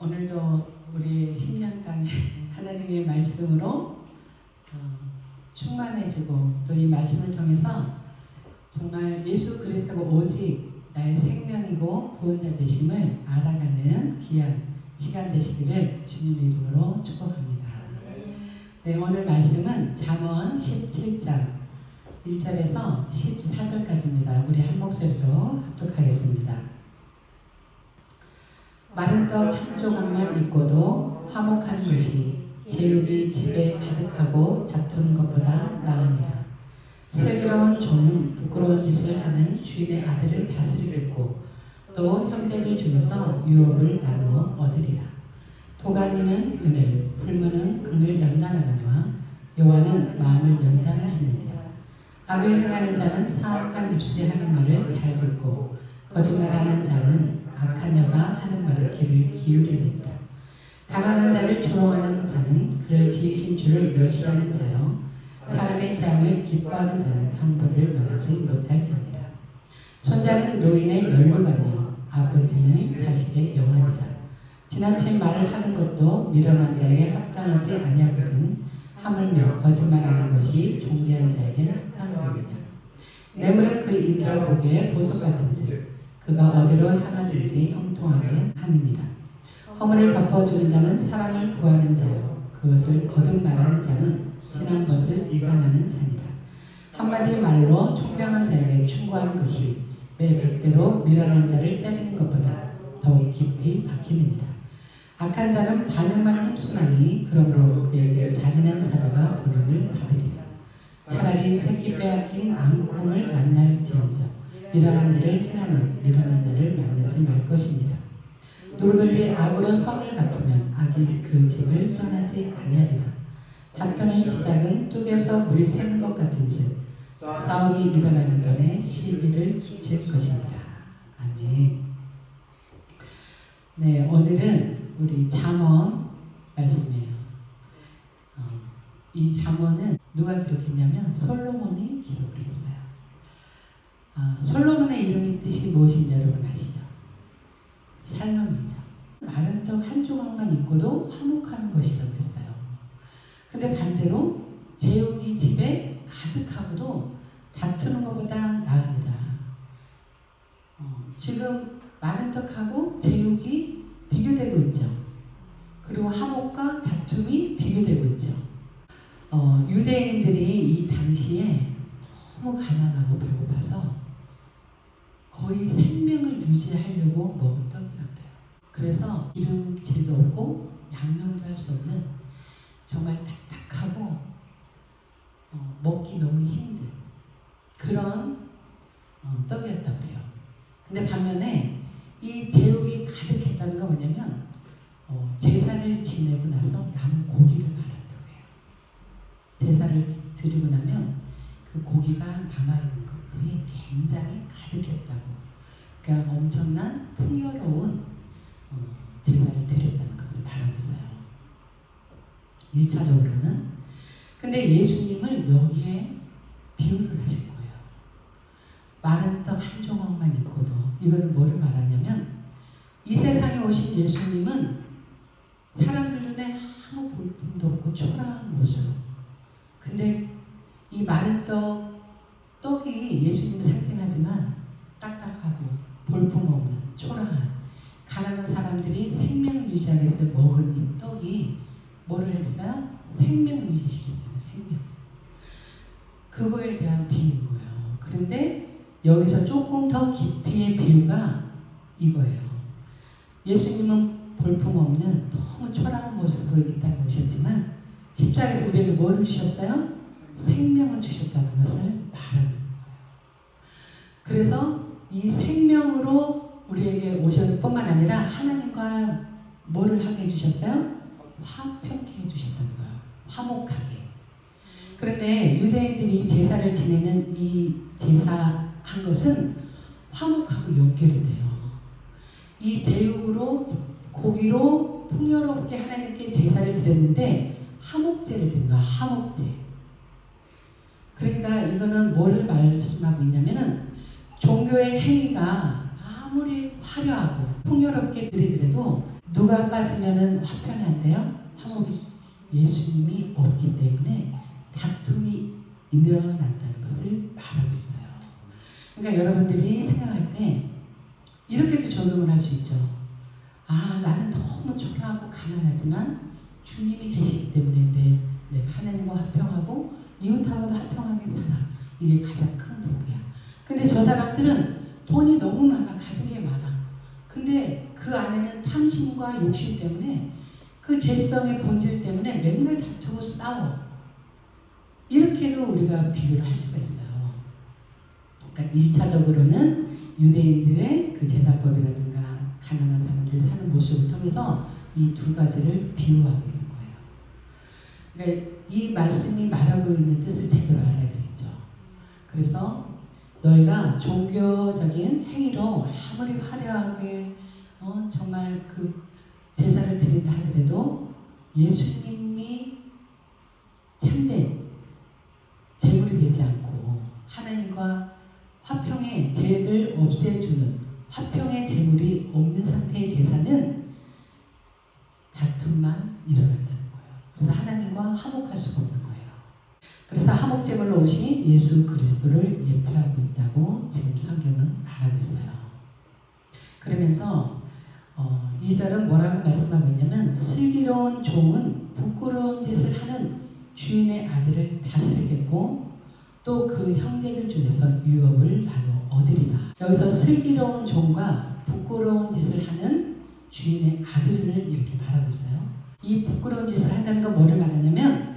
오늘도 우리 신년당에 하나님의 말씀으로 충만해지고 또 이 말씀을 통해서 정말 예수 그리스도가 오직 나의 생명이고 구원자 되심을 알아가는 귀한 시간 되시기를 주님의 이름으로 축복합니다. 네, 오늘 말씀은 잠언 17장 1절에서 14절까지입니다. 우리 한 목소리로 합독하겠습니다. 마른 떡 한 조각만 있고도 화목한 것이 제육이 집에 가득하고 다투는 것보다 나으니라. 슬기로운 종은 부끄러운 짓을 하는 주인의 아들을 다스리겠고 또 형제들 중에서 유업을 나누어 얻으리라. 도가니는 은을, 풀무는 금을 연단하느니와 여호와는 마음을 연단하시느니라. 악을 행하는 자는 사악한 입술이 하는 말을 잘 듣고 거짓말하는 자는 악한 여가 하는 말에 귀를 기울이니라. 가난한 자를 조롱하는 자는 그를 지으신 주를 멸시하는 자요 사람의 재앙을 기뻐하는 자는 형벌을 면하지 못할 자니라. 손자는 노인의 멸류관이요 아버지는 자식의 영안이라. 지나친 말을 하는 것도 미련한 자에게 합당하지 아니하거든 하물며 거짓말하는 것이 존귀한 자에게 합당하느니라. 뇌물은 그 입자 보기에 보석 같은지 그가 어디로 향하든지 형통하게 하느니라. 허물을 덮어주는 자는 사랑을 구하는 자요 그것을 거듭 말하는 자는 지난 것을 일관하는 자니라. 한마디 말로 총명한 자에게 충고하는 것이 매 100대로 미련한 자를 때리는 것보다 더욱 깊이 박히느니라. 악한 자는 반응만 힘쓰나니 그러므로 그에게 잔인한 사자가 보냄을 받으리라. 차라리 새끼 빼앗긴 앙콩을 만날지언정 미련한 일을 행하는 미련한 자를 만나지 말 것이니라. 누구든지 악으로 선을 갚으면 악이 그 집을 떠나지 아니하리라. 다투는 시작은 뚝에서 물이 새는 것 같은즉 싸움이 일어나기 전에 시비를 칠 것이니라. 아멘. 네, 오늘은 우리 잠언 말씀이에요. 이 잠언은 누가 기록했냐면 솔로몬이 기록을 했어요. 솔로몬의 이름의 뜻이 무엇인지 여러분 아시죠? 샬롬이죠. 마른 떡 한 조각만 있고도 화목하는 것이라고 했어요. 근데 반대로 제육이 집에 가득하고도 다투는 것보다 나으니라. 지금 마른 떡하고 제육이 비교되고 있죠. 그리고 화목과 다툼이 비교되고 있죠. 유대인들이 이 당시에 너무 가난하고 배고파서 거의 생명을 유지하려고 먹은 떡이라고 그래요. 그래서 기름칠도 없고 양념도 할 수 없는 정말 딱딱하고 먹기 너무 힘든 그런 떡이었다고 그래요. 근데 반면에 이 제육이 가득했다는 건 뭐냐면 제사를 지내고 나서 남은 고기를 말한다고 해요. 제사를 드리고 나면 그 고기가 남아있는 것들이 굉장히 가득했다고. 그러니까 엄청난 풍요로운 제사를 드렸다는 것을 말하고 있어요. 1차적으로는. 근데 예수님을 여기에 비유를 하신 거예요. 마른 떡 한 조각만 있고도 이거는 뭐를 말하냐면 이 세상에 오신 예수님은 사람들 눈에 아무 볼품도 없고 초라한 모습. 근데 이 마른 떡이 예수님을 상징하지만 딱딱하고 볼품없는 초라한 가난한 사람들이 생명을 유지하기 위해서 먹은 이 떡이 뭐를 했어요? 생명을 유지시켰잖아요. 생명. 그거에 대한 비유인 거예요. 그런데 여기서 조금 더 깊이의 비유가 이거예요. 예수님은 볼품없는 너무 초라한 모습으로 이 땅에 오셨지만 십자가에서 우리에게 뭐를 주셨어요? 생명을 주셨다는 것을 말하는 거예요. 그래서 이 생명으로 우리에게 오셨을 뿐만 아니라 하나님과 뭐를 하게 해주셨어요? 화평케 해주셨다는 거예요. 화목하게. 그런데 유대인들이 제사를 지내는 이 제사 한 것은 화목하고 연결이 돼요. 이 제육으로 고기로 풍요롭게 하나님께 제사를 드렸는데 화목제를 드린 거야. 화목제. 그러니까 이거는 뭐를 말씀하고 있냐면은 종교의 행위가 아무리 화려하고 풍요롭게 드리더라도 누가 빠지면은 화평이 안 돼요? 화목이 예수님이 없기 때문에 다툼이 일어난다는 것을 말하고 있어요. 그러니까 여러분들이 생각할 때 이렇게도 적용을 할 수 있죠. 아, 나는 너무 초라하고 가난하지만 주님이 계시기 때문에 내가 하나님과 화평하고 이웃하고도 화평하게 살아. 이게 가장 큰 복이야. 근데 저 사람들은 돈이 너무 많아. 가진 게 많아. 근데 그 안에는 탐심과 욕심 때문에 그 죄성의 본질 때문에 맨날 다투고 싸워. 이렇게도 우리가 비교를 할 수가 있어요. 그러니까 1차적으로는 유대인들의 그 제사법이라든가 가난한 사람들 사는 모습을 통해서 이 두 가지를 비유하고 있는 거예요. 그러니까 이 말씀이 말하고 있는 뜻을 제대로 알아야 되겠죠. 그래서 너희가 종교적인 행위로 아무리 화려하게 정말 그 제사를 드린다 하더라도 예수님이 참된 제물이 되지 않고 하나님과 화평의 죄를 없애주는 화평의 제물이 없는 상태의 제사는 다툼만 일어난다는 거예요. 그래서 하나님과 화목할 수가 없는 거예요. 그래서 화목제물로 오신 예수 그리스도를 예표하고 있다고 지금 성경은 말하고 있어요. 그러면서 2절은 뭐라고 말씀하고 있냐면 슬기로운 종은 부끄러운 짓을 하는 주인의 아들을 다스리겠고 또 그 형제들 중에서 유업을 나누어 얻으리라. 여기서 슬기로운 종과 부끄러운 짓을 하는 주인의 아들을 이렇게 말하고 있어요. 이 부끄러운 짓을 한다는 건 뭐를 말하냐면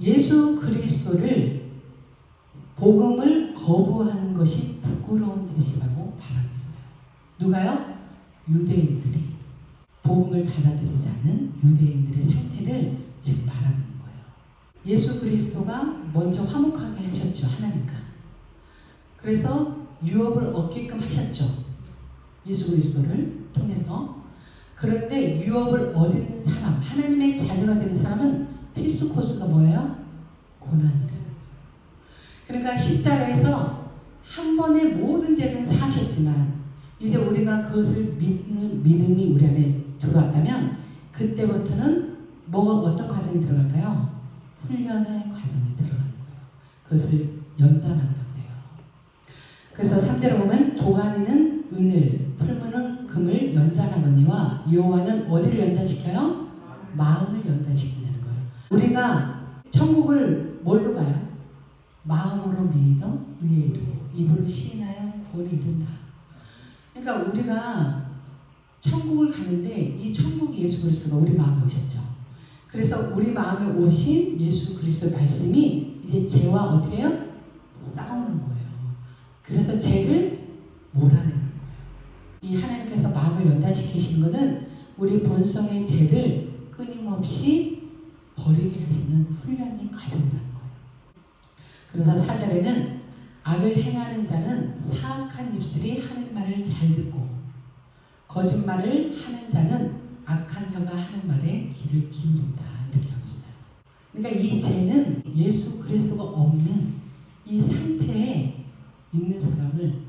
예수 그리스도를 복음을 거부하는 것이 부끄러운 짓이라고 말하고 있어요. 누가요? 유대인들이 복음을 받아들이지 않는 유대인들의 상태를 지금 말하는 거예요. 예수 그리스도가 먼저 화목하게 하셨죠. 하나님과. 그래서 유업을 얻게끔 하셨죠. 예수 그리스도를 통해서. 그런데 유업을 얻은 사람, 하나님의 자녀가 되는 사람은 필수 코스가 뭐예요? 고난이래요. 그러니까 십자가에서 한 번에 모든 죄는 사하셨지만 이제 우리가 그것을 믿는 믿음이 우리 안에 들어왔다면 그때부터는 어떤 과정이 들어갈까요? 훈련의 과정이 들어가는 거예요. 그것을 연단한다고 해요. 그래서 3절에 보면 도가니는 은을, 풀무는 금을 연단하거니와 여호와는 어디를 연단시켜요? 마음을 연단시킨다는 거예요. 우리가 천국을 뭘로 가요? 마음으로 믿어 의에 이르고 입으로 시인하여 구원에 이른다. 그러니까 우리가 천국을 가는데 이 천국이 예수 그리스도가 우리 마음에 오셨죠. 그래서 우리 마음에 오신 예수 그리스도의 말씀이 이제 죄와 어떻게 해요? 싸우는 거예요. 그래서 죄를 몰아내는 거예요. 이 하나님께서 마음을 연단시키신 것은 우리 본성의 죄를 끊임없이 버리게 하시는 훈련의 과정이라는 거예요. 그래서 4절에는 악을 행하는 자는 사악한 입술이 하는 말을 잘 듣고 거짓말을 하는 자는 악한 혀가 하는 말에 귀를 기울인다. 이렇게 하고 있어요. 그러니까 이 죄는 예수 그리스도가 없는 이 상태에 있는 사람을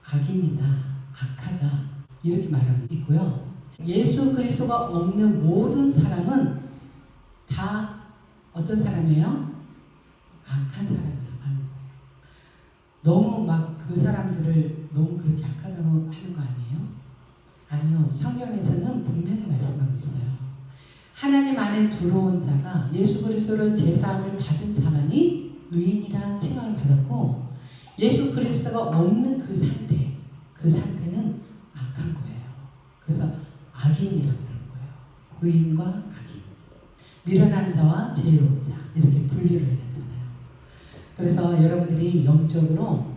악인이다, 악하다 이렇게 말하고 있고요. 예수 그리스도가 없는 모든 사람은 다 어떤 사람이에요? 악한 사람이라고 하는 거예요. 너무 막 그 사람들을 너무 그렇게 악하다고 하는 거 아니에요? 아니요. 성경에서는 분명히 말씀하고 있어요. 하나님 안에 들어온 자가 예수 그리스도를 제사함을 받은 자만이 의인이라 칭함을 받았고 예수 그리스도가 없는 그 상태는 악한 거예요. 그래서 악인이라고 그러는 거예요. 의인과 악인. 미련한 자와 지혜로운 자 이렇게 분류를 했잖아요. 그래서 여러분들이 영적으로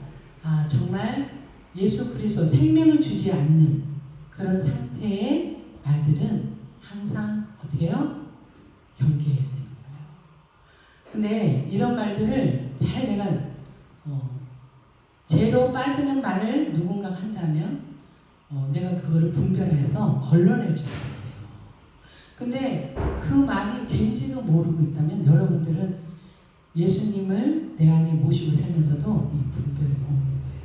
정말 예수 그리스도 생명을 주지 않는 그런 상태의 말들은 항상 어떻게 해요? 경계해야 되는 거예요. 근데 이런 말들을 잘 내가 죄로 빠지는 말을 누군가 한다면 내가 그거를 분별해서 걸러낼 줄 알아야 돼요. 근데 그 말이 죄인지도 모르고 있다면 여러분들은 예수님을 내 안에 모시고 살면서도 이 분별이 없는 거예요.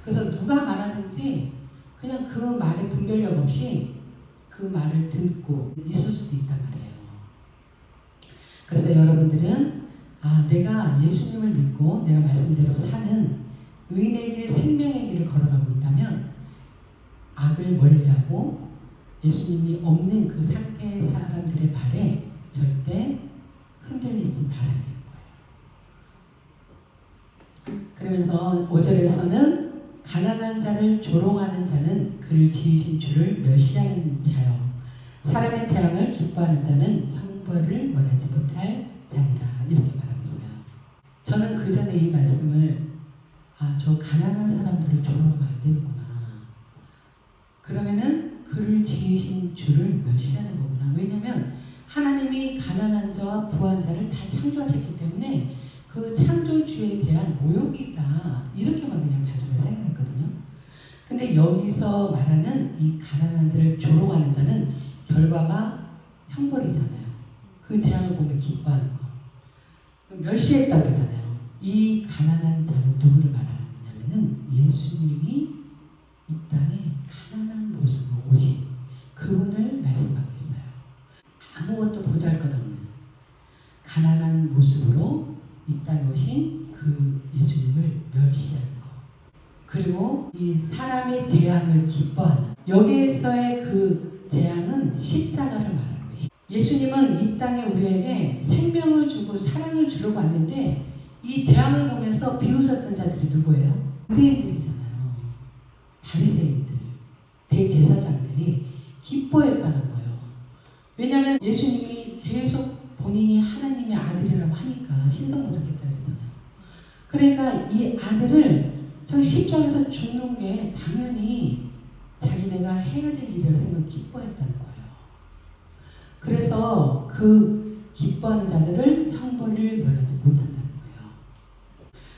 그래서 누가 말하든지 그냥 그 말에 분별력 없이 그 말을 듣고 있을 수도 있단 말이에요. 그래서 여러분들은 내가 예수님을 믿고 내가 말씀대로 사는 의인의 길, 생명의 길을 걸어가고 있다면 악을 멀리하고 예수님이 없는 그 상태의 사람들의 발에 절대 흔들리지 말아야 되는 거예요. 그러면서 5절에서는 가난한 자를 조롱하는 자는 그를 지으신 주를 멸시하는 자요. 사람의 재앙을 기뻐하는 자는 형벌을 면하지 못할 자니라. 이렇게 말하고 있어요. 저는 그 전에 이 말씀을 저 가난한 사람들을 조롱하면 안 되는구나. 그러면은 그를 지으신 주를 멸시하는 거구나. 왜냐하면 하나님이 가난한 자와 부한 자를 다 창조하셨기 때문에 그 창조주에 대한 모욕이다. 이렇게만 그냥 단순히 생각했거든요. 근데 여기서 말하는 이 가난한 자를 조롱하는 자는 결과가 형벌이잖아요. 그 재앙을 보면 기뻐하는 거. 멸시했다고 그러잖아요. 이 가난한 자는 누구를 말하느냐면은 예수님이 이 땅에 가난한 모습으로 오신 그분을 말씀하고 있어요. 아무것도 보잘것없는 가난한 모습으로 이 땅에 오신 그 예수님을 멸시하는 것. 그리고 이 사람의 재앙을 기뻐하는, 여기에서의 그 재앙은 십자가를 말하는 것이죠. 예수님은 이 땅에 우리에게 생명을 주고 사랑을 주려고 왔는데 이 재앙을 보면서 비웃었던 자들이 누구예요? 유대인들이잖아요. 바리새인들, 대제사장들이 기뻐했다는 거예요. 왜냐하면 예수님이 계속 본인이 하나님의 아들이라고 하니까 신성모독했다 그랬잖아요. 그러니까 이 아들을 저 십자가에서 죽는 게 당연히 자기네가 해야 될 일이라고 생각 기뻐했다는 거예요. 그래서 그 기뻐하는 자들을 형벌을 면하지 못한다는 거예요.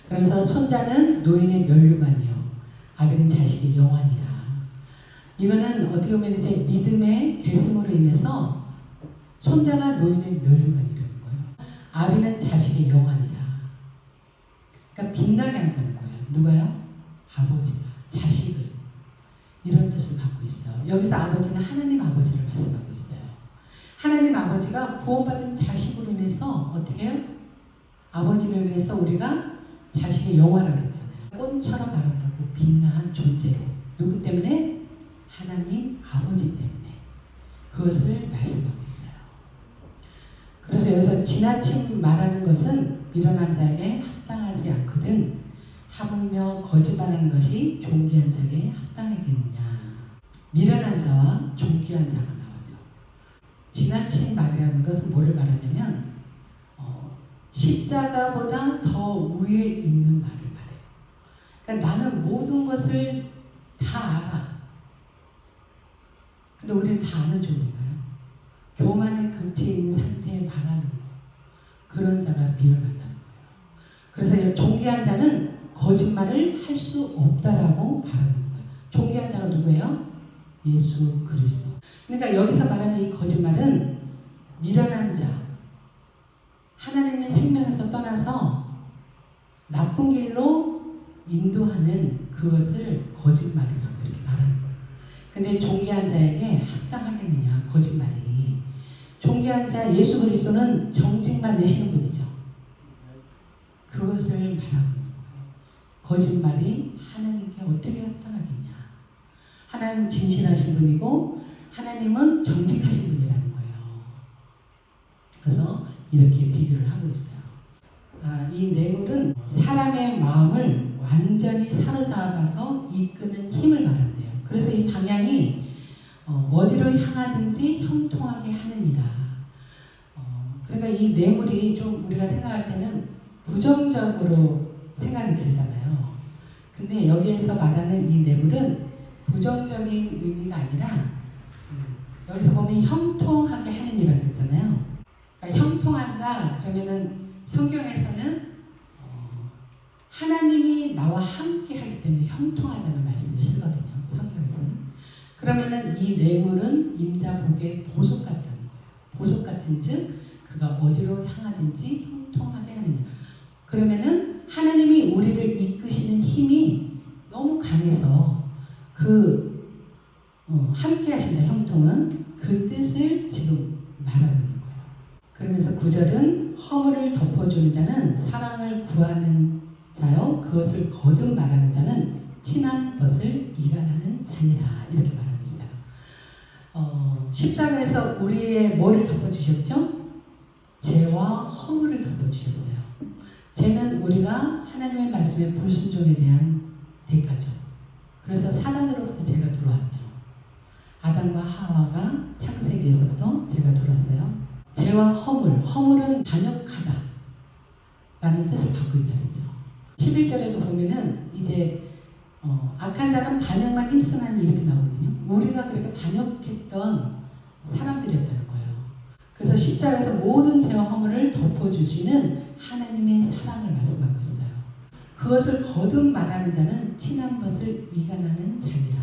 그러면서 손자는 노인의 면류관이요 아벨은 자식의 영환이라. 이거는 어떻게 보면 이제 믿음의 계승으로 인해서 손자가 노인의 면류관이라는 거예요. 아벨은 자식의 영환이라. 그러니까 빛나게 한다는 거예요. 누가요? 아버지가 자식을. 이런 뜻을 갖고 있어요. 여기서 아버지는 하나님 아버지를 말씀하고 있어요. 하나님 아버지가 구원받은 자식으로 인해서 어떻게 해요? 아버지로 인해서 우리가 자식의 영화라고 했잖아요. 꽃처럼 아름답고 빛나한 존재로. 누구 때문에? 하나님 아버지 때문에. 그것을 말씀하고 있어요. 그래서 여기서 지나친 말하는 것은 미련한 자에게 합당하지 않거든 하물며 거짓말하는 것이 존귀한 자에게 합당하겠느냐. 미련한 자와 존귀한 자가 나오죠. 지나친 말이라는 것은 뭐를 말하냐면 십자가보다 더 위에 있는 말을 말해요. 그러니까 나는 모든 것을 다 알아. 근데 우리는 다 아는 존재인가요? 교만의 극치에 있는 상태에 말하는 거. 그런 자가 미련하다는 거예요. 그래서 존귀한 자는 거짓말을 할 수 없다라고 말하는 거예요. 존귀한 자가 누구예요? 예수 그리스도. 그러니까 여기서 말하는 이 거짓말은 미련한 자, 하나님의 생명에서 떠나서 나쁜 길로 인도하는 그것을 거짓말이라고 이렇게 말하는 거예요. 근데 존귀한 자에게 합당하겠느냐, 거짓말이. 존귀한 자 예수 그리스도는 정직만 내시는 분이죠. 그것을 말하고 있는 거예요. 거짓말이 하나님께 어떻게 합당하겠냐. 하나님은 진실하신 분이고 하나님은 정직하신 분이라는 거예요. 그래서 이렇게 비교를 하고 있어요. 이 뇌물은 사람의 마음을 완전히 사로잡아서 이끄는 힘을 말한대요. 그래서 이 방향이 어디로 향하든지 형통하게 하느니라. 그러니까 이 뇌물이 좀 우리가 생각할 때는 부정적으로 생각이 들잖아요. 근데 여기에서 말하는 이 뇌물은 부정적인 의미가 아니라 여기서 보면 형통하게 하는 이라고 했잖아요. 그러니까 형통한다 그러면은 성경에서는 하나님이 나와 함께 하기 때문에 형통하다는 말씀을 쓰거든요. 성경에서는. 그러면은 이 뇌물은 인자복의 보석 같다는 거예요. 보석 같은 즉 그가 어디로 향하든지 형통하게 하느냐. 그러면은 하나님이 우리를 이끄시는 힘이 너무 강해서 함께 하신다. 형통은 그 뜻을 지금 말하는 거예요. 그러면서 9절은 허물을 덮어주는 자는 사랑을 구하는 자요 그것을 거듭 말하는 자는 티난 것을 이간하는 자니라 이렇게 말하고 있어요. 십자가에서 우리의 뭐를 덮어주셨죠? 죄와 허물을 덮어주셨어요. 죄는 우리가 하나님의 말씀에 불순종에 대한 대가죠. 그래서 사단으로부터 죄가 들어왔죠. 아담과 하와가 창세기에서부터 죄가 들어왔어요. 죄와 허물은 반역하다 라는 뜻을 갖고 있다는 거죠. 11절에도 보면은 이제 악한 자는 반역만 힘쓰나니 이렇게 나오거든요. 우리가 그렇게 반역했던 사람들이었다는 거예요. 그래서 십자가에서 모든 죄와 허물을 덮어주시는 하나님의 사랑을 말씀하고 있어요. 그것을 거듭 말하는 자는 티난 것을 이간하는 자니라.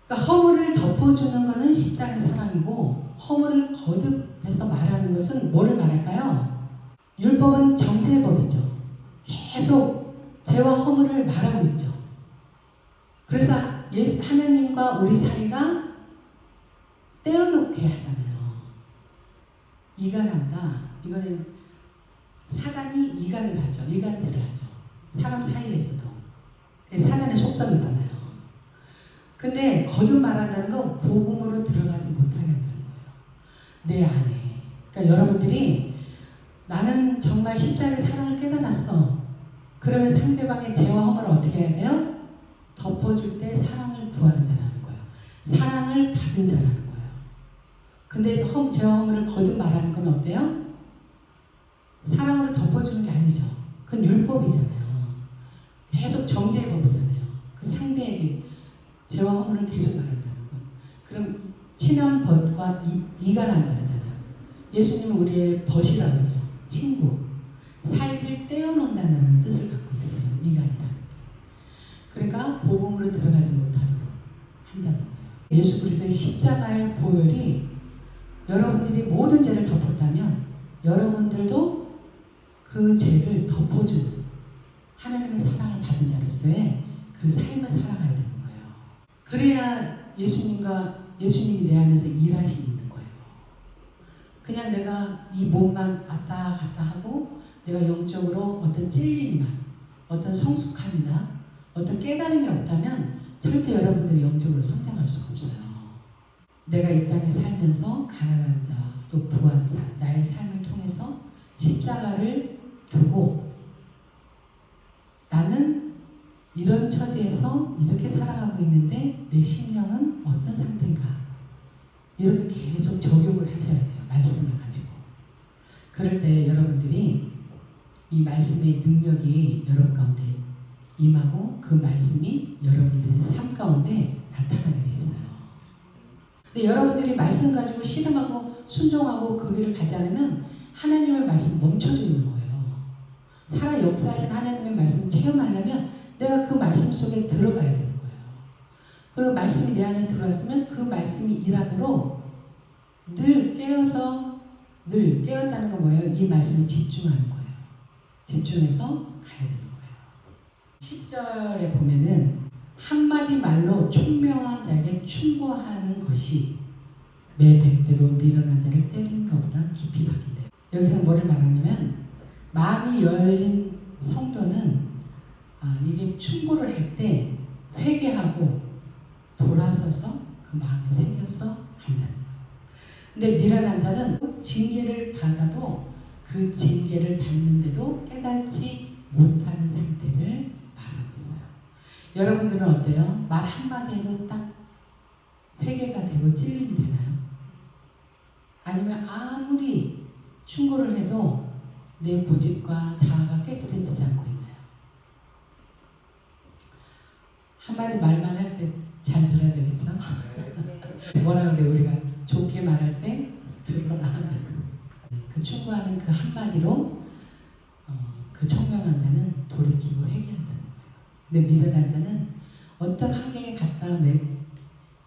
그러니까 허물을 덮어주는 것은 십자가의 사랑이고 허물을 거듭해서 말하는 것은 뭐를 말할까요? 율법은 정죄법이죠. 계속 죄와 허물을 말하고 있죠. 그래서 하나님과 우리 사이가 떼어놓게 하잖아요. 이간한다. 이거는 사단이 이간을 하죠. 이간질을 하죠. 사람 사이에서도. 사단의 속성이잖아요. 근데 거듭 말한다는 건 복음으로 들어가지 못하게 한다는 거예요. 내 안에. 그러니까 여러분들이 나는 정말 십자가의 사랑을 깨달았어. 그러면 상대방의 죄와 허물을 어떻게 해야 돼요? 덮어줄 때 사랑을 구하는 자라는 거예요. 사랑을 받은 자라는 거예요. 근데 죄와 허물을 거듭 말하는 건 어때요? 사랑으로 덮어주는 게 아니죠. 그건 율법이잖아요. 계속 정죄의 법이잖아요. 그 상대에게 죄와 허물을 계속 말한다는 건. 그럼 친한 벗과 이간한다는 거잖아요. 예수님은 우리의 벗이라고 하죠. 친구. 사이를 떼어놓는다는 뜻을 갖고 있어요. 이간이라는 게. 그러니까 복음으로 들어가지 못하도록 한다는 거예요. 예수 그리스도의 십자가의 보혈이 여러분들이 모든 죄를 덮었다면 여러분들도 그 죄를 덮어주는 하나님의 사랑을 받은 자로서의 그 삶을 살아가야 되는 거예요. 그래야 예수님이 내 안에서 일하시는 거예요. 그냥 내가 이 몸만 왔다 갔다 하고 내가 영적으로 어떤 찔림이나 어떤 성숙함이나 어떤 깨달음이 없다면 절대 여러분들이 영적으로 성장할 수가 없어요. 내가 이 땅에 살면서 가난한 자, 또 부한 자, 나의 삶을 통해서 십자가를 두고 나는 이런 처지에서 이렇게 살아가고 있는데 내 심령은 어떤 상태인가 이렇게 계속 적용을 하셔야 돼요. 말씀을 가지고. 그럴 때 여러분들이 이 말씀의 능력이 여러분 가운데 임하고 그 말씀이 여러분들의 삶 가운데 나타나게 되어 있어요. 근데 여러분들이 말씀 가지고 실험하고 순종하고 그 길을 가지 않으면 하나님의 말씀 멈춰져 있는 거예요. 살아 역사하신 하나님의 말씀을 체험하려면 내가 그 말씀 속에 들어가야 되는 거예요. 그리고 말씀이 내 안에 들어왔으면 그 말씀이 일하도록 늘 깨었다는 건 뭐예요? 이 말씀에 집중하는 거예요. 집중해서 가야 되는 거예요. 10절에 보면은 한마디 말로 총명한 자에게 충고하는 것이 매 백대로 미련한 자를 때리는 것보다 깊이 박힌대요. 여기서 뭐를 말하냐면 마음이 열린 성도는 이게 충고를 할 때 회개하고 돌아서서 그 마음에 새겨서 한다는 거예요. 근데 미련한 자는 징계를 받아도 그 징계를 받는데도 깨닫지 못하는 상태를 말하고 있어요. 여러분들은 어때요? 말 한마디에도 딱 회개가 되고 찔림이 되나요? 아니면 아무리 충고를 해도 내 고집과 자아가 깨뜨려지지 않고 있나요? 한마디 말만 할 때 잘 들어야 되겠죠? 뭐라 그래 우리가 좋게 말할 때 들어라. 그 충고하는 그 한마디로 그 총명한 자는 돌이키고 회개한다는 거예요. 근데 미련한 자는 어떤 환경에 갔다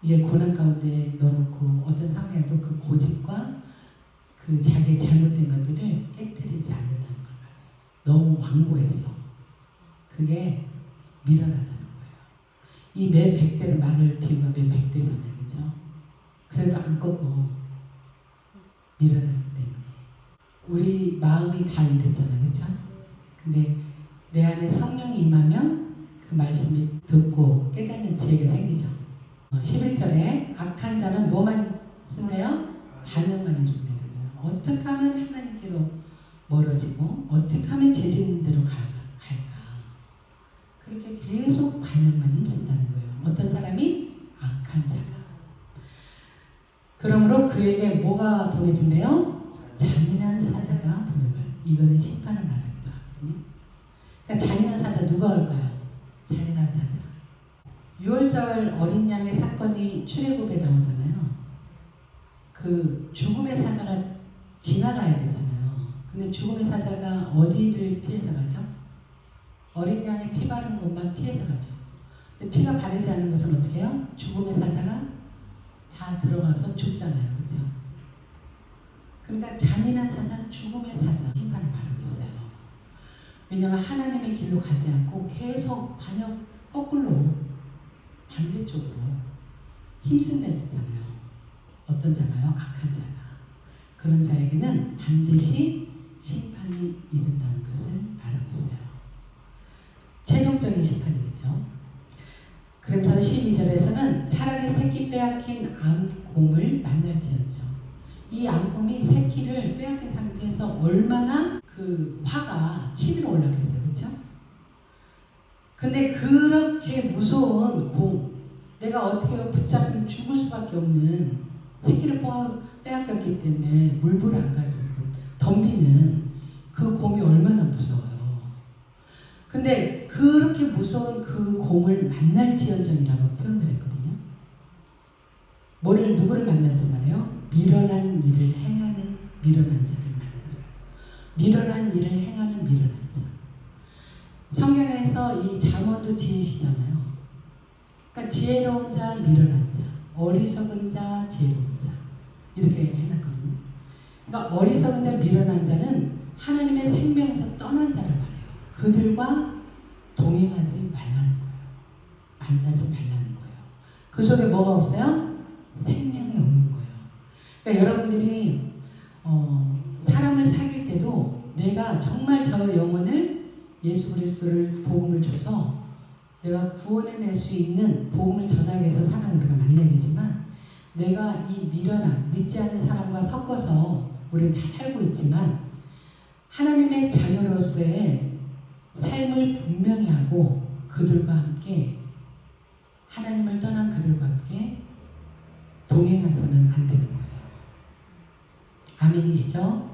이게 고난 가운데 넣어놓고 어떤 상황에서 그 고집과 그 자기의 잘못된 것들을 깨뜨리지 않는다는 거예요. 너무 완고해서 그게 미련하다는 거예요. 이 매 백대는 말을 비유가 매 백대잖아요. 그죠? 그래도 안 꺾어. 밀어내기 때문에. 우리 마음이 다 이랬잖아, 그렇죠? 근데 내 안에 성령이 임하면 그 말씀이 듣고 깨닫는 지혜가 생기죠. 11절에 악한 자는 뭐만 쓴대요? 반역만 힘쓴대요. 어떻게 하면 하나님께로 멀어지고 어떻게 하면 죄짓는 대로 갈까? 그렇게 계속 반역만 힘쓴다는 거예요. 어떤 사람이? 악한 자가. 그러므로 그에게 뭐가 보내진대요? 잔인한 사자가 보내요. 이거는 심판을 말하기도 하거든요. 그러니까 잔인한 사자 누가 올까요? 잔인한 사자. 6월절 어린 양의 사건이 출애굽에 나오잖아요. 그 죽음의 사자가 지나가야 되잖아요. 근데 죽음의 사자가 어디를 피해서 가죠? 어린 양의 피 바른 곳만 피해서 가죠. 근데 피가 바르지 않는 곳은 어떻게 해요? 죽음의 사자가 다 들어가서 죽잖아요. 그렇죠? 그러니까 잔인한 사자, 죽음의 사자 심판을 받고 있어요. 왜냐하면 하나님의 길로 가지 않고 계속 반역 거꾸로 반대쪽으로 힘쓴다는 자잖아요. 어떤 자가요? 악한 자가. 그런 자에게는 반드시 심판이 이른다는 것을 말하고 있어요. 최종적인 심판이겠죠. 그러면서 12절에서는 차라리 새끼 빼앗긴 암곰을 만날지언정. 이 암곰이 새끼를 빼앗긴 상태에서 얼마나 그 화가 치밀어 올랐겠어요. 그렇죠? 근데 그렇게 무서운 곰, 내가 어떻게 붙잡히면 죽을 수밖에 없는 새끼를 빼앗겼기 때문에 물불 안 가리고 덤비는 그 곰이 얼마나 무서워요. 근데 그렇게 무서운 그 곰을 만날지언정이라고 표현을 했거든요. 누구를 만나지 말아요? 미련한 일을 행하는 미련한 자를 만나죠. 미련한 일을 행하는 미련한 자. 성경에서 이 잠언도 지으시잖아요. 그러니까 지혜로운 자, 미련한 자, 어리석은 자, 지혜로운 자 이렇게 해놨거든요. 그러니까 어리석은 자, 미련한 자는 하나님의 생명에서 떠난 자를 말해요. 그들과 동행하지 말라는 거예요. 만나지 말라는 거예요. 그 속에 뭐가 없어요? 생명이 없는 거예요. 그러니까 여러분들이 사람을 사귈 때도 내가 정말 저 영혼을 예수 그리스도를 복음을 줘서 내가 구원해낼 수 있는 복음을 전하기 위해서 사람을 우리가 만나야 되지만 내가 이 미련한 믿지 않는 사람과 섞어서 우리는 다 살고 있지만 하나님의 자녀로서의 삶을 분명히 하고 그들과 함께 하나님을 떠난 그들과 함께 동행해서는 안 되는 거예요. 아멘이시죠?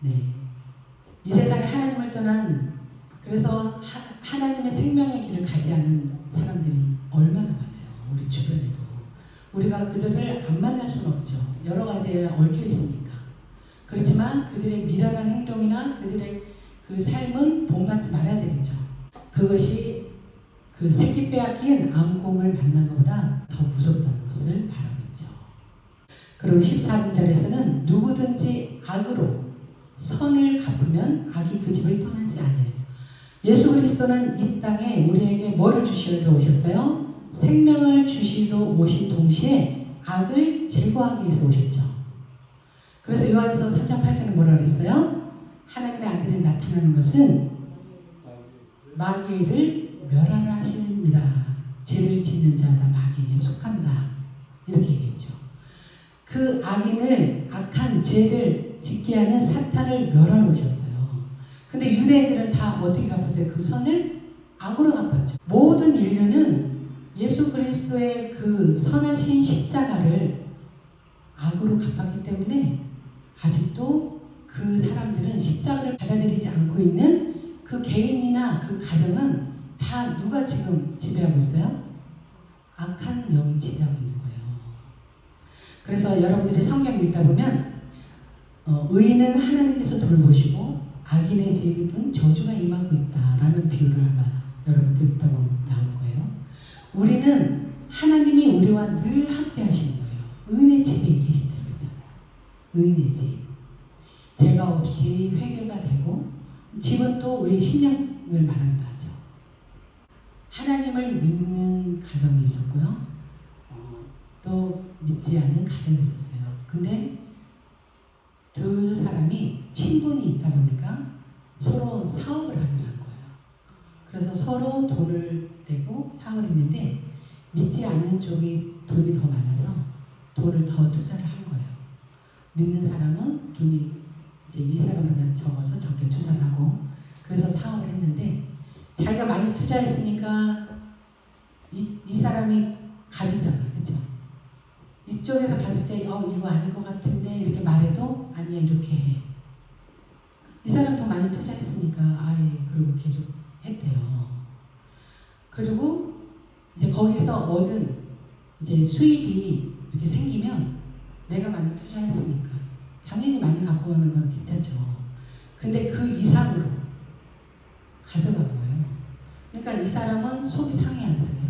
네. 이 세상에 하나님을 떠난 그래서 하나님의 생명의 길을 가지 않는 사람들이 얼마나 많아요. 우리 주변에도. 우리가 그들을 안 만날 수는 없죠. 여러 가지에 얽혀 있으니까. 그렇지만 그들의 미련한 행동이나 그들의 그 삶은 본받지 말아야 되겠죠. 그것이 그 새끼 빼앗긴 암곰을 만난 것보다 더 무섭다는 것을 말하고 있죠. 그리고 14절에서는 누구든지 악으로 선을 갚으면 악이 그 집을 떠나지 않아요. 예수 그리스도는 이 땅에 우리에게 뭐를 주시러 오셨어요? 생명을 주시러 오신 동시에 악을 제거하기 위해서 오셨죠. 그래서 요한에서 3장 8절에 뭐라고 그랬어요? 하나님의 아들이 나타나는 것은 마귀의 일을 멸하라 하심이라. 죄를 짓는 자가 마귀에게 속한다. 이렇게 얘기했죠. 그 악인을 악한 죄를 짓게 하는 사탄을 멸하러 오셨어요. 근데 유대인들은 다 어떻게 갚았어요? 그 선을 악으로 갚았죠. 모든 인류는 예수 그리스도의 그 선하신 십자가를 악으로 갚았기 때문에 아직도 그 사람들은 십자가를 받아들이지 않고 있는 그 개인이나 그 가정은 다 누가 지금 지배하고 있어요? 악한 영이 지배하고 있는 거예요. 그래서 여러분들이 성경 읽다 보면 의인은 하나님께서 돌보시고 악인의 집은 저주가 임하고 있다라는 비유를 아마 여러분들 읽다 보면 나올 거예요. 우리는 하나님이 우리와 늘 함께 하시는 거예요. 의인의 집에 계신다고 그랬잖아요. 의인의 집. 죄가 없이 회개가 되고 집은 또 우리 신령을 말한다 하죠. 하나님을 믿는 가정이 있었고요. 또 믿지 않는 가정이 있었어요. 근데 두 사람이 친분이 있다 보니까 서로 사업을 하기로 한 거예요. 그래서 서로 돈을 내고 사업을 했는데 믿지 않는 쪽이 돈이 더 많아서 돈을 더 투자를 한 거예요. 믿는 사람은 돈이 이제 이 사람보다 적어서 적게 투자를 하고 그래서 사업을 했는데 자기가 많이 투자했으니까 이 사람이 갑이잖아. 그렇죠? 이쪽에서 봤을 때 이거 아닐 것 같은데 이렇게 말해도 아니야 이렇게 해. 이 사람 더 많이 투자했으니까 아예 그리고 계속 했대요. 그리고 이제 거기서 얻은 이제 수입이 이렇게 생기면 내가 많이 투자했으니까 당연히 많이 갖고 오는 건 괜찮죠. 근데 그 이상으로 가져간 거예요. 그러니까 이 사람은 속이 상해 안 상해요?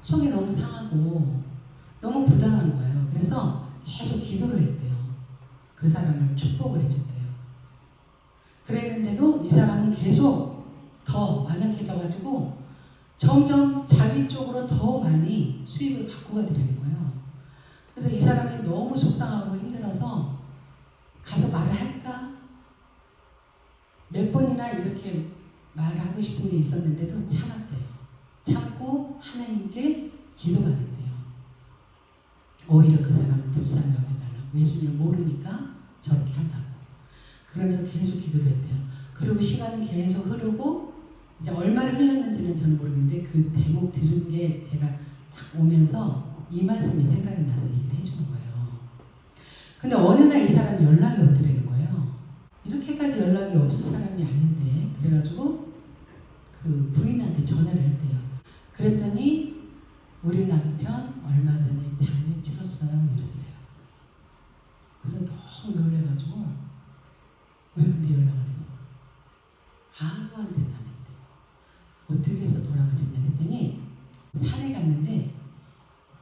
속이 너무 상하고 너무 부당한 거예요. 그래서 계속 기도를 했대요. 그 사람을 축복을 해줬대요. 그랬는데도 이 사람은 계속 더 완악해져가지고 점점 자기 쪽으로 더 많이 수입을 갖고 가더라는 거예요. 그래서 이 사람이 너무 속상하고 힘들어서 가서 말을 할까? 몇 번이나 이렇게 말하고 싶은 게 있었는데도 참았대요. 참고 하나님께 기도만 했대요. 오히려 그 사람을 불쌍히 여겨달라고. 예수님을 모르니까 저렇게 한다고. 그러면서 계속 기도를 했대요. 그리고 시간이 계속 흐르고 이제 얼마를 흘렀는지는 저는 모르겠는데 그 대목 들은 게 제가 딱 오면서 이 말씀이 생각이 나서 얘기를 해주는 거예요. 근데 어느 날 이 사람이 연락이 없더라는 거예요. 이렇게까지 연락이 없을 사람이 아닌데 그래가지고 그 부인한테 전화를 했대요. 그랬더니 우리 남편 얼마 전에 장례 치렀어요 이러더래요. 그래서 너무 놀래가지고 왜 근데 연락을 했어? 아무한테도 안 했대요. 어떻게 해서 돌아가셨냐 했더니 산에 갔는데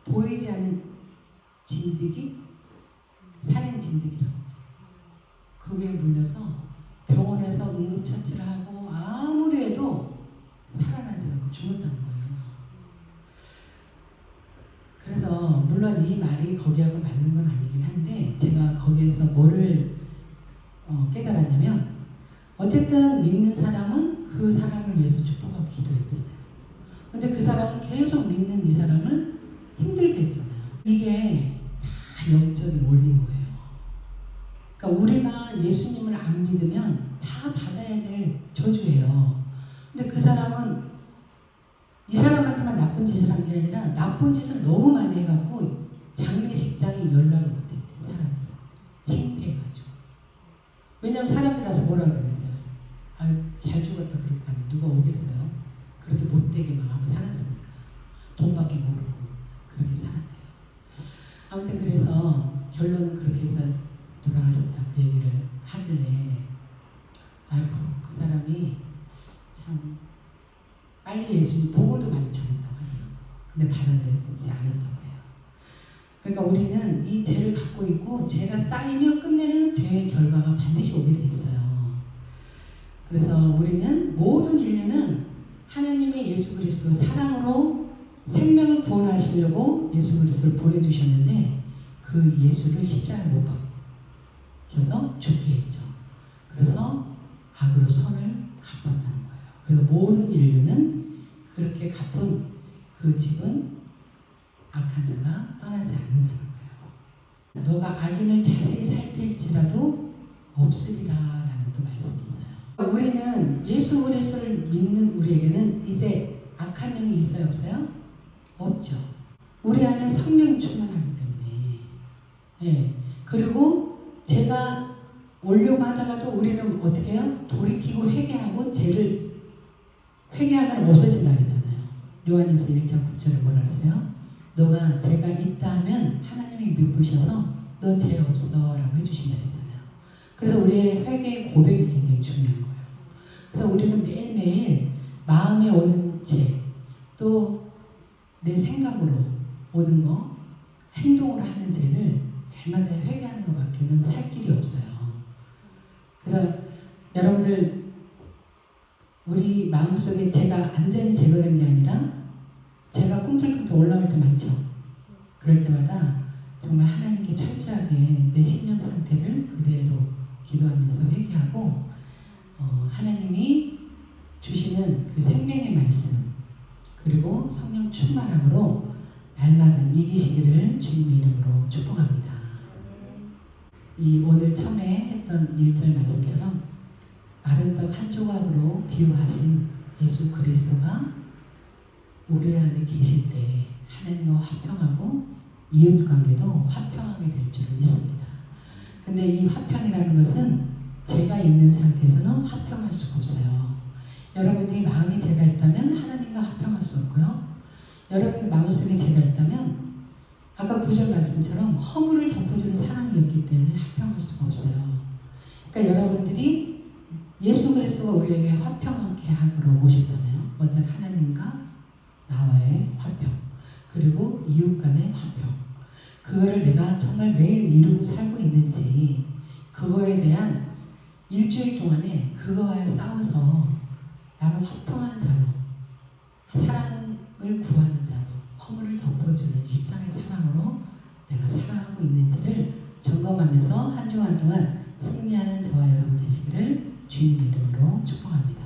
보이지 않는 진드기? 산행 진드기라고 하죠. 그게 물려서 병원에서 응급처치를 하고 아무리 해도 살아나지 않고 죽었다는 거예요. 그래서 물론 이 말이 거기하고 맞는 건 아니긴 한데 제가 거기에서 뭐를 깨달았냐면 어쨌든 믿는 사람은 그 사람을 위해서 축복하고 기도했잖아요. 근데 그 사람은 계속 믿는 이 사람을 힘들게 했잖아요. 이게 다 영적인 원리인 거예요. 그러니까 우리가 예수님을 안 믿으면 다 받아야 될 저주예요. 근데 그 사람은 이 사람한테만 나쁜 짓을 한 게 아니라 나쁜 짓을 너무 많이 해갖고 장례식장에 연락을 못했대요. 사람들 창피해가지고. 왜냐면 사람들 와서 뭐라 그러겠어요. 잘 죽었다 그럴 거 아니에요. 누가 오겠어요. 그렇게 못되게만 하고 살았으니까. 돈밖에 모르고 그렇게 살았대요. 아무튼 그래서 결론은 그렇게 해서 돌아가셨다 그 얘기를 하길래 아이고 그 사람이 참 빨리 예수님 보고도 많이 전했다고 하더라고요. 근데 받아들이지 않았다고 해요. 그러니까 우리는 이 죄를 갖고 있고 죄가 쌓이면 끝내는 죄의 결과가 반드시 오게 돼 있어요. 그래서 우리는 모든 인류는 하나님의 예수 그리스도 사랑으로 생명을 구원하시려고 예수 그리스도를 보내주셨는데 그 예수를 십자가에 못 박혀서 죽게 했죠. 그래서 악으로 선을 갚았다는 거예요. 그래서 모든 인류는 그렇게 갚은 그 집은 악한 자가 떠나지 않는다는 거예요. 너가 악인을 자세히 살필지라도 없으리라라는 또 말씀이 있어요. 우리는 예수 그리스도를 믿는 우리에게는 이제 악한 영이 있어요 없어요? 없죠. 우리 안에 성령이 충만하기 때문에. 예. 그리고 제가 오려고 하다가도 우리는 어떻게 해요? 돌이키고 회개하고 죄를 회개하면 없어진다 그랬잖아요. 요한일서 1장 9절에 뭐라 그랬어요? 너가 죄가 있다 하면 하나님이 미쁘셔서 너 죄 없어 라고 해주신다 그랬잖아요. 그래서 우리의 회개의 고백이 굉장히 중요한 거예요. 그래서 우리는 매일매일 마음에 오는 죄, 또 내 생각으로 오는 거, 행동으로 하는 죄를 날마다 회개하는 것밖에는 살 길이 없어요. 그래서 여러분들 우리 마음속에 죄가 완전히 제거된 게 아니라 죄가 꿈틀꿈틀 올라올 때 많죠. 그럴 때마다 정말 하나님께 철저하게 내 심령 상태를 그대로 기도하면서 회개하고 하나님이 주시는 그 생명의 말씀 그리고 성령 충만함으로 날마다 이기시기를 주님의 이름으로 축복합니다. 이 오늘 처음에 했던 1절 말씀처럼 마른 떡 한 조각으로 비유하신 예수 그리스도가 우리 안에 계실 때 하나님과 화평하고 이웃 관계도 화평하게 될 줄 믿습니다. 근데 이 화평이라는 것은 제가 있는 상태에서는 화평할 수가 없어요. 여러분들이 마음에 제가 있다면 하나님과 화평할 수 없고요. 여러분들 마음속에 제가 있다면 아까 9절 말씀처럼 허물을 덮어주는 사랑이 없기 때문에 화평할 수가 없어요. 그러니까 여러분들이 예수 그리스도가 우리에게 화평하게 함으로 오셨잖아요. 먼저 하나님과 나와의 화평, 그리고 이웃 간의 화평. 그거를 내가 정말 매일 이루고 살고 있는지 그거에 대한 일주일 동안에 그거와 싸워서 나는 화평한 자로 사랑을 구하는 자로 허물을 덮어주는 십자가의 사랑으로 내가 살아가고 있는지를 점검하면서 한 주간 동안 승리하는 저와 여러분 되시기를 주님의 이름으로 축복합니다.